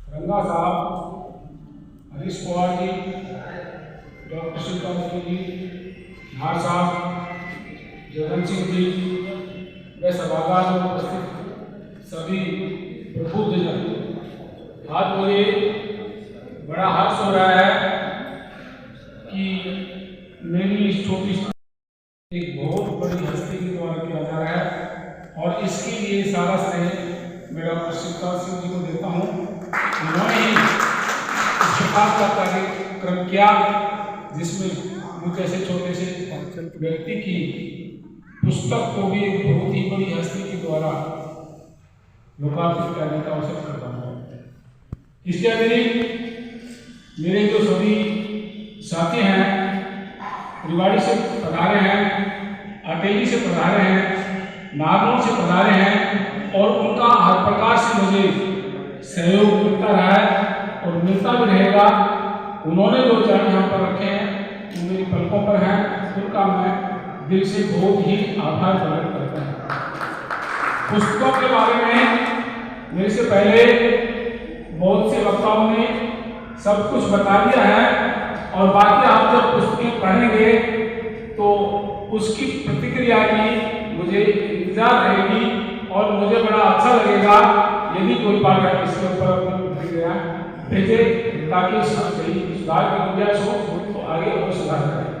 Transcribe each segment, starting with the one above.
रंगा साहब, हरीश पवार जी, डॉक्टर श्रीकांत जी, नार साहब, जगन सिंह जी, व सभागार में उपस्थित सभी प्रबुद्धजन, आज मुझे बड़ा हर्ष हो रहा है कि मेरी इस छोटी एक बहुत बड़ी हस्ती के द्वारा किया जा रहा है और इसके लिए सारा श्रेय मैं डॉक्टर श्रीकांत सिंह जी को देता हूँ। उन्होंने ही इस प्रकार का कार्यक्रम किया जिसमें मुझे ऐसे छोटे से व्यक्ति की पुस्तक को भी एक बहुत ही बड़ी हस्ती के द्वारा लोकार्पित करने का अवसर करता हूँ। इसके अतिरिक्त मेरे जो सभी साथी हैं, रिवाड़ी से पधारे हैं, अटेली से पधारे हैं, नागौर से पधारे हैं और उनका हर प्रकार से मुझे सहयोग मिलता रहा है और मिलता भी रहेगा। उन्होंने जो चरण यहाँ पर रखे हैं वो मेरी पलकों पर हैं, उनका मैं दिल से बहुत ही आभार प्रकट करता हूँ। पुस्तकों के बारे में मेरे से पहले बहुत से वक्ताओं ने सब कुछ बता दिया है और बाकी आप जब पुस्तकें पढ़ेंगे तो उसकी प्रतिक्रिया की मुझे इंतजार रहेगी और मुझे बड़ा अच्छा लगेगा यदि कोई पाठक इसके ऊपर अपनी प्रतिक्रिया भेजे ताकि सही सुधार की गुंजाइश हो तो आगे और सुधार करें।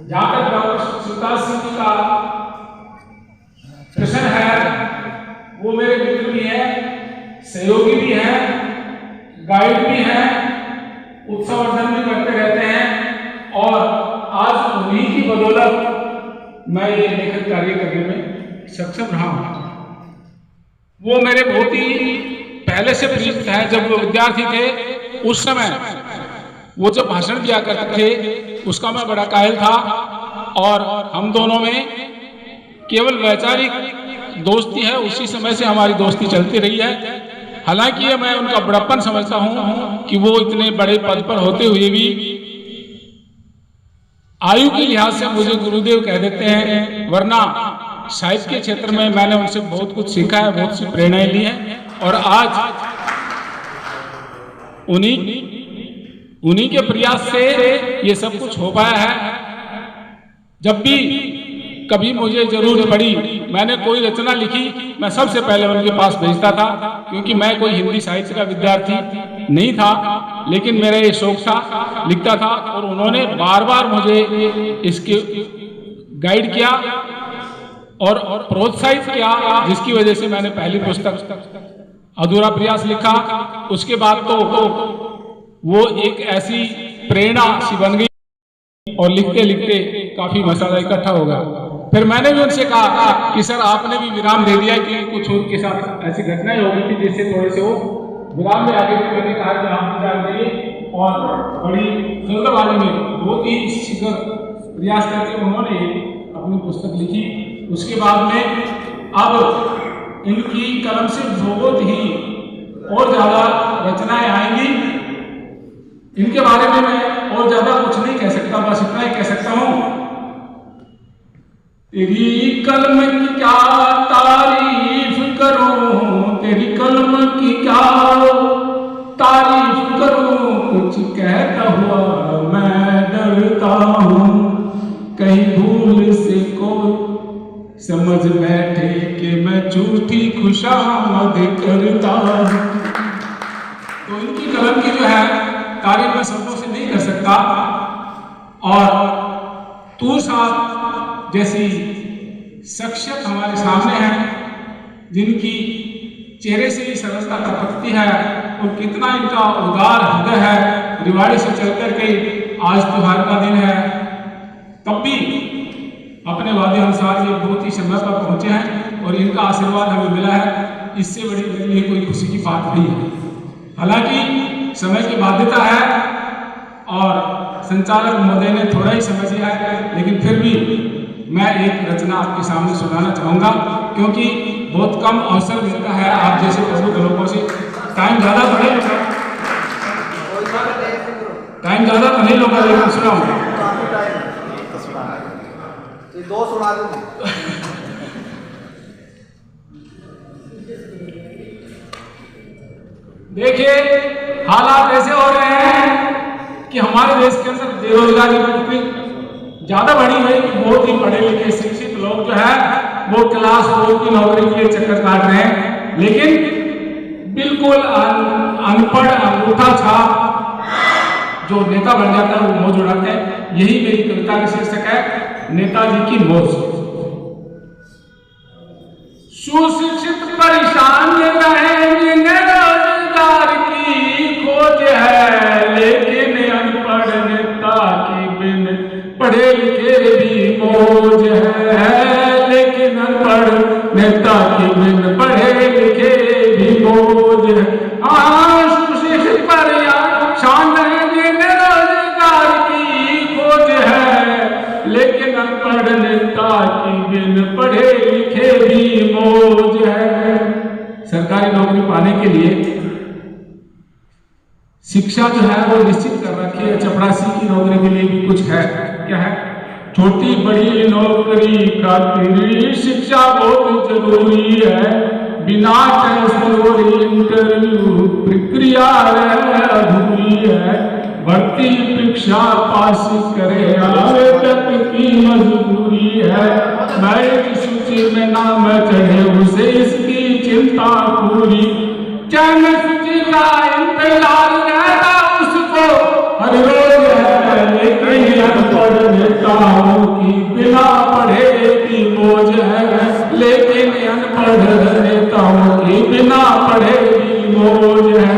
जहाँ तक डॉक्टर श्रीकांत सिंह जी का प्रश्न है, वो मेरे मित्र भी हैं, सहयोगी भी हैं, गाइड भी हैं, उत्साहवर्धन भी करते रहते हैं और आज उन्हीं की बदौलत मैं ये लेखन कार्य करने में सक्षम रहा हूँ। वो मेरे बहुत ही पहले से परिचित है। जब वो विद्यार्थी थे उस समय वो जब भाषण दिया करते थे उसका मैं बड़ा कायल था और हम दोनों में केवल वैचारिक दोस्ती है, उसी समय से हमारी दोस्ती चलती रही है। हालांकि ये मैं उनका बड़प्पन समझता हूं कि वो इतने बड़े पद पर होते हुए भी आयु के लिहाज से मुझे गुरुदेव कह देते हैं, वरना साहित्य के क्षेत्र में मैंने उनसे बहुत कुछ सीखा है, बहुत सी प्रेरणाएं ली हैं और आज उन्हीं के प्रयास से ये सब कुछ हो पाया है। जब भी कभी मुझे जरूरत पड़ी, मैंने कोई रचना लिखी, मैं सबसे पहले उनके पास भेजता था क्योंकि मैं कोई हिंदी साहित्य का विद्यार्थी नहीं था, लेकिन मेरा ये शौक था, लिखता था और उन्होंने बार बार मुझे इसके गाइड किया और प्रोत्साहित किया, जिसकी वजह से मैंने पहली पुस्तक अधूरा प्रयास लिखा। उसके बाद तो वो एक ऐसी प्रेरणा सी बन गई और लिखते लिखते काफी मसाला इकट्ठा हो गया। फिर मैंने भी उनसे कहा कि सर आपने भी विराम दे दिया कि कुछ उनके साथ ऐसी घटनाएं हो गई थी जिससे थोड़े से वो विराम में आगे। मैंने कहा कि आप विचार करिए और बड़ी जल्दबाजी में बहुत ही शीघ्र प्रयास करके उन्होंने अपनी पुस्तक लिखी। उसके बाद में अब इनकी कलम से बहुत ही और ज्यादा रचनाएं आएंगी। इनके बारे में मैं और ज्यादा कुछ नहीं कह सकता, बस इतना ही कह सकता हूं, तेरी कलम की क्या तारीफ करूं, तेरी कलम की क्या तारीफ करूं, कुछ कहता हुआ मैं डरता हूं, कहीं भूल से को समझ बैठे कि मैं झूठी खुशामद करता हूं। तो इनकी कलम की जो है तारीफ मैं शब्दों से नहीं कर सकता और तूर साहब जैसी शख्सियत हमारे सामने है जिनकी चेहरे से ही सरलता टपकती है और कितना इनका उदार हृदय है। रिवाड़ी से चल करके आज त्योहार का दिन है, तब भी अपने वादे अनुसार ये बहुत ही समय पर पहुंचे हैं और इनका आशीर्वाद हमें मिला है। इससे बड़ी मेरे लिए कोई खुशी की बात नहीं है। हालांकि समय की बाध्यता है और संचालक महोदय ने थोड़ा ही समय दिया है, लेकिन फिर भी मैं एक रचना आपके सामने सुनाना चाहूँगा क्योंकि बहुत कम अवसर मिलता है आप जैसे प्रबुद्ध लोगों से। टाइम ज़्यादा तो नहीं होगा, लेकिन सुनाऊंगा। दो सुना दूंगी। देखिए हालात ऐसे हो रहे हैं कि हमारे देश के अंदर बेरोजगारी इतनी ज्यादा बढ़ी है कि बहुत ही पढ़े लिखे शिक्षित लोग जो है वो क्लास 4 की नौकरी के लिए चक्कर काट रहे हैं, लेकिन बिल्कुल अनपढ़ अंगूठा छाप जो नेता बन जाता है वो मौज उड़ाते हैं। यही मेरी कविता का शीर्षक है, नेताजी की मौज। सुशिक्षित परेशान रहेंगे, रोजगार की खोज है, लेकिन अनपढ़ नेता की बिन पढ़े लिखे भी मौज है, लेकिन अनपढ़ नेता की बिन पढ़े लिखे भी मौज है। सुशिक्षित परेशान रहेंगे, रोजगार की खोज है, लेकिन अनपढ़ नेता की बिन पढ़े लिखे भी मौज है। सरकारी नौकरी पाने के लिए शिक्षा जो है वो निश्चित कर रखी है। चपरासी की नौकरी के लिए भी कुछ है, क्या है, छोटी बड़ी नौकरी खातिर शिक्षा बहुत जरूरी है, बिना टेस्ट और इंटरव्यू प्रक्रिया अधूरी है, भर्ती परीक्षा पास करे आवेदक की मजबूरी है, मेरिट सूची में नाम चढ़े उसे इसकी चिंता पूरी, चयन सूची का इंतजार रहता उसको हर रोज है, लेकिन अनपढ़ नेताओं की बिना पढ़े की मौज है, लेकिन अनपढ़ नेताओं की बिना पढ़े की मौज है।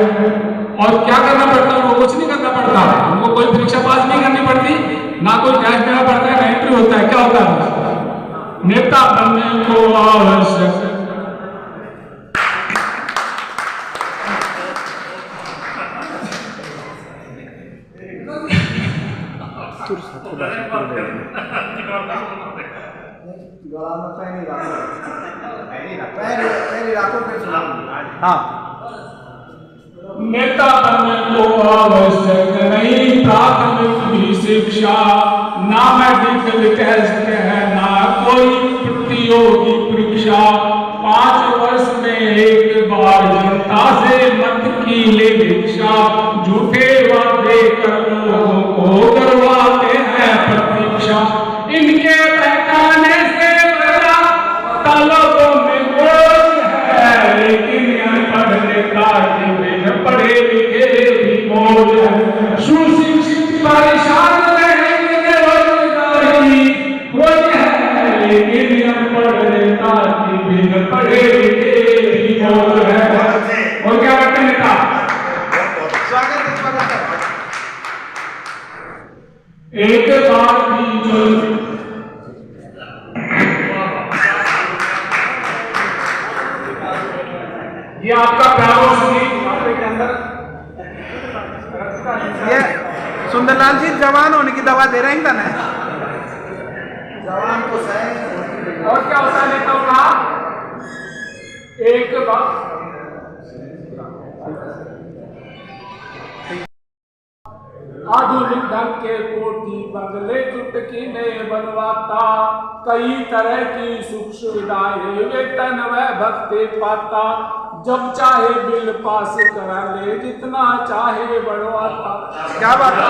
और क्या करना पड़ता है, उनको कुछ नहीं करना पड़ता, उनको कोई परीक्षा पास नहीं करनी पड़ती, ना कोई टेस्ट देना पड़ता है, ना इंटरव्यू होता है। क्या होता है, नेता बनने को आवश्यक नेता बनने को आवश्यक नहीं प्राथमिक भी शिक्षा, ना मेडिकल टेस्ट है ना कोई प्रतियोगी परीक्षा, 5 वर्ष में एक बार जनता से मत की ले भिक्षा, झूठे वादे कर लोगों को करवाते हैं प्रतीक्षा, इनके बहकाने से बड़ा तालों में बोझ है, लेकिन अनपढ़ नेता की बिन पढ़े लिखे भी मौज है। सुशिक्षित परेशान रहेंगे, रोजगार की खोज है, लेकिन अनपढ़ नेता की बिन पढ़े लिखे भी मौज है। और क्या करते हैं नेता, एक बार भी जो ये आपका प्यारो संगीत आपके के अंदर ये सुंदरलाल जी जवान होने की दवा दे रहे हैं ना, जवान को सही। और क्या होता है नेताओं का, एक बार आधुनिक ढंग के कोठी बंगले चुटकी ने बनवाता, कई तरह की सुख सुविधाएं वेतन व भत्ते पाता, जब चाहे बिल पास करा ले जितना चाहे बढ़वाता। क्या बात है।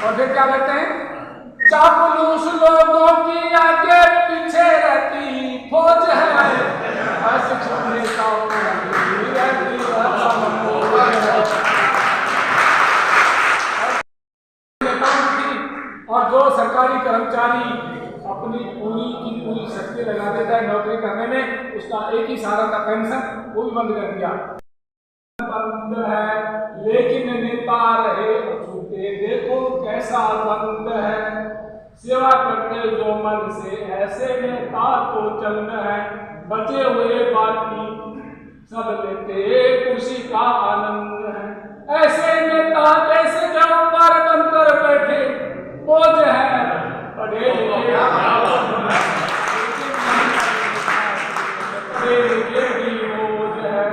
और फिर क्या कहते हैं, चापलूस लोगों की आगे पीछे रहती फौज है, अशिक्षित नेताओं की रहती और जो सरकारी कर्मचारी अपनी पूरी शक्ति लगा देता है नौकरी करने में, उसका एक ही सारा का पेंशन वो भी बंद कर दिया। बंद है लेकिन नेता रहे अछूते, देखो कैसा बंद है, सेवा करते जो मन से ऐसे नेता तो चंद है, बचे हुए बाकी सब लेते कुर्सी का आनंद है, ऐसे नेता जैसे जब पर बनकर बैठे बोझ है, पढ़े लिखे भी बोझ है।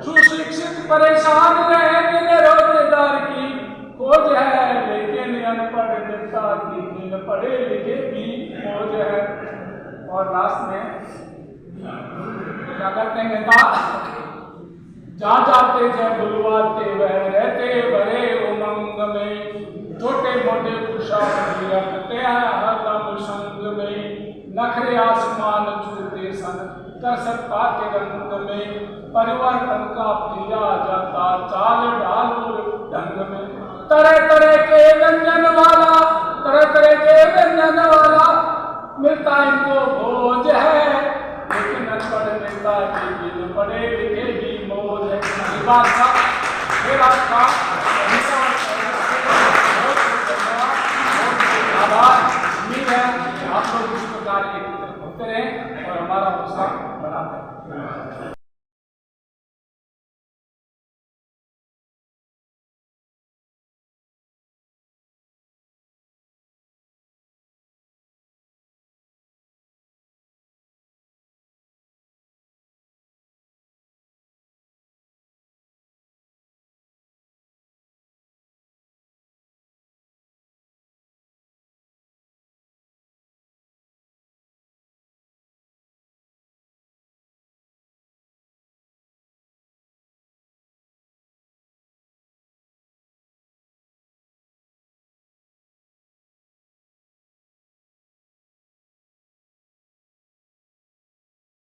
सुशिक्षित परेशान रहेंगे, रोजगार की खोज है, लेकिन अनपढ़ नेता की बिन पढ़े लिखे भी मौज है। और लास्ट में क्या करते हैं नेता, जा जाते जय बुलवाते वह रहते बड़े उमंग में, छोटे मोटे पुरुषार्थ रखते हैं हरदम संग में, नखरे आसमान छूते सन कर सत्ता के रंग में, परिवर्तन का प्रिया जाता चाल ढाल ढंग में, तरह तरह के व्यंजन वाला, तरह तरह के व्यंजन वाला मिलता इनको भोज है, लेकिन अनपढ़ नेता के बिन पढ़े लिखे भी मौज है। ये बात था, ये बात था। आभार, उम्मीद है आप लोग इस प्रकार एक होते रहें और हमारा उत्साह बढ़ाते रहें।